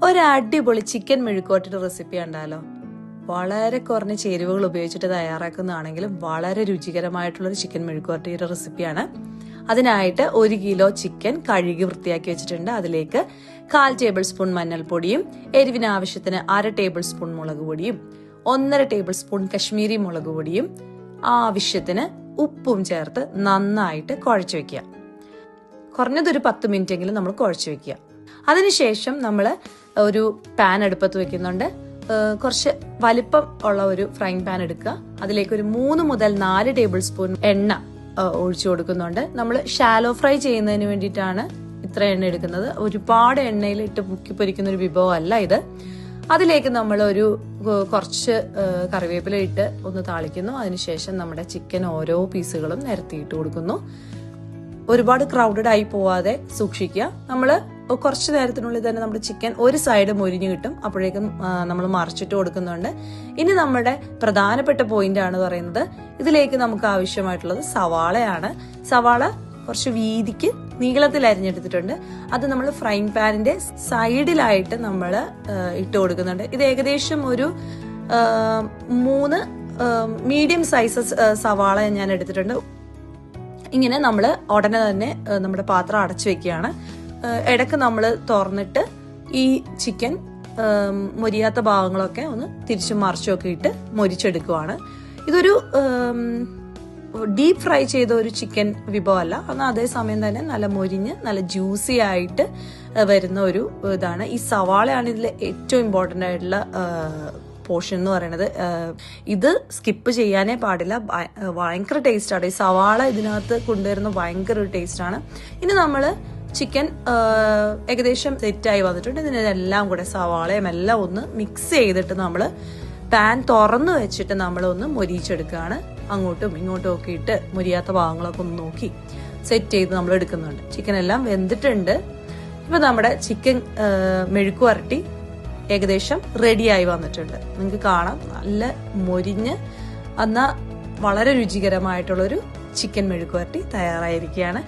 ഒരു അടിപൊളി chicken മെഴുക്കുവരട്ടിയുടെ recipe ഉണ്ടല്ലോ. വളരെ കുറഞ്ഞ ചേരുവകൾ ഉപയോഗിച്ചിട്ട് തയ്യാറാക്കുന്നതാണെങ്കിലും വളരെ രുചികരമായിട്ടുള്ളൊരു ചിക്കൻ മെഴുക്കുവരട്ടിയുടെ റെസിപ്പിയാണ്. അതിനായിട്ട് 1 കിലോ ചിക്കൻ കഴുകി വൃത്തിയാക്കി വെച്ചിട്ടുണ്ട്. അതിലേക്ക് 1/4 ടേബിൾ സ്പൂൺ മഞ്ഞൾപ്പൊടിയും എരിവിന് ആവശ്യത്തിന് 1/2 ടേബിൾ സ്പൂൺ മുളക് പൊടിയും 1.5 ടേബിൾ സ്പൂൺ കശ്മീരി മുളക് പൊടിയും ആവശ്യത്തിന് ഉപ്പും ചേർത്ത് നന്നായിട്ട് കുഴച്ചു വെക്കുക. കുറഞ്ഞതൊരു 10 മിനിറ്റ് എങ്കിലും നമ്മൾ കുഴച്ചു വെക്കുക. അതിനുശേഷം നമ്മൾ ഒരു പാൻ അടുപ്പത്ത് വെക്കുന്നുണ്ട്. കുറച്ച് വലിപ്പം ഉള്ള ഒരു ഫ്രൈങ് പാൻ എടുക്കുക. അതിലേക്ക് ഒരു 3 മുതൽ 4 ടേബിൾ സ്പൂൺ എണ്ണ ഒഴിച്ചു കൊടുക്കുന്നുണ്ട്. നമ്മൾ ഷാലോ ഫ്രൈ ചെയ്യുന്നതിന് വേണ്ടിയിട്ടാണ് ഇത്ര എണ്ണ എടുക്കുന്നത്. ഒരുപാട് എണ്ണയിൽ ഇട്ട് മുക്കി പൊരിക്കുന്ന ഒരു വിഭവമല്ല ഇത്. അതിലേക്ക് നമ്മൾ ഒരു കുറച്ച് കറിവേപ്പില ഇട്ട് ഒന്ന് താളിക്കുന്നു. അതിനുശേഷം നമ്മുടെ ചിക്കൻ ഓരോ പീസുകളും നിരത്തിയിട്ട് കൊടുക്കുന്നു. ഒരുപാട് ക്രൗഡഡ് ആയി പോവാതെ സൂക്ഷിക്കുക. നമ്മൾ കുറച്ച് നേരത്തിനുള്ളിൽ തന്നെ നമ്മുടെ ചിക്കൻ ഒരു സൈഡ് മൊരിഞ്ഞു കിട്ടും. അപ്പോഴേക്കും നമ്മൾ മറിച്ചിട്ട് കൊടുക്കുന്നുണ്ട്. ഇനി നമ്മുടെ പ്രധാനപ്പെട്ട പോയിന്റ് ആണ് പറയുന്നത്, ഇതിലേക്ക് നമുക്ക് ആവശ്യമായിട്ടുള്ളത് സവാളയാണ്. സവാള കുറച്ച് വീതിക്ക് നീളത്തിൽ അരിഞ്ഞെടുത്തിട്ടുണ്ട്. അത് നമ്മൾ ഫ്രൈങ് പാനിന്റെ സൈഡിലായിട്ട് നമ്മൾ ഇട്ട് കൊടുക്കുന്നുണ്ട്. ഇത് ഏകദേശം ഒരു 3 മീഡിയം സൈസസ് സവാള ഞാൻ എടുത്തിട്ടുണ്ട്. ഇങ്ങനെ നമ്മൾ ഉടനെ തന്നെ നമ്മുടെ പാത്രം അടച്ചു വെക്കുകയാണ്. ഇടയ്ക്ക് നമ്മൾ തുറന്നിട്ട് ഈ ചിക്കൻ മൊരിയാത്ത ഭാഗങ്ങളൊക്കെ ഒന്ന് തിരിച്ചും മറിച്ചുമൊക്കെ ഇട്ട് മൊരിച്ചെടുക്കുവാണ്. ഇതൊരു ഡീപ് ഫ്രൈ ചെയ്ത ഒരു ചിക്കൻ വിഭവമല്ല, എന്നാൽ അതേസമയം തന്നെ നല്ല മൊരിഞ്ഞ് നല്ല ജ്യൂസി ആയിട്ട് വരുന്ന ഒരു ഇതാണ്. ഈ സവാളയാണ് ഇതിൽ ഏറ്റവും ഇമ്പോർട്ടൻ്റ് ആയിട്ടുള്ള പോർഷൻ എന്ന് പറയുന്നത്. ഇത് സ്കിപ്പ് ചെയ്യാനേ പാടില്ല. ഭയങ്കര ടേസ്റ്റാണ്. ഈ സവാള ഇതിനകത്ത് കൊണ്ടുവരുന്ന ഭയങ്കര ഒരു ടേസ്റ്റാണ്. ഇനി നമ്മൾ ചിക്കൻ ഏകദേശം സെറ്റായി വന്നിട്ടുണ്ട്. ഇതിനെല്ലാം കൂടെ സവാളയും എല്ലാം ഒന്ന് മിക്സ് ചെയ്തിട്ട് നമ്മൾ പാൻ തുറന്നു വെച്ചിട്ട് നമ്മളൊന്ന് മൊരിച്ചെടുക്കുകയാണ്. അങ്ങോട്ടും ഇങ്ങോട്ടും ഒക്കെ ഇട്ട് മൊരിയാത്ത ഭാഗങ്ങളൊക്കെ ഒന്ന് നോക്കി സെറ്റ് ചെയ്ത് നമ്മൾ എടുക്കുന്നുണ്ട്. ചിക്കൻ എല്ലാം വെന്തിട്ടുണ്ട്. ഇപ്പൊ നമ്മുടെ ചിക്കൻ മെഴുക്കുവരട്ടി ഏകദേശം റെഡിയായി വന്നിട്ടുണ്ട്. നിങ്ങൾക്ക് കാണാം, നല്ല മൊരിഞ്ഞ് എന്നാൽ വളരെ രുചികരമായിട്ടുള്ളൊരു ചിക്കൻ മെഴുക്കുവരട്ടി തയ്യാറായിരിക്കുകയാണ്.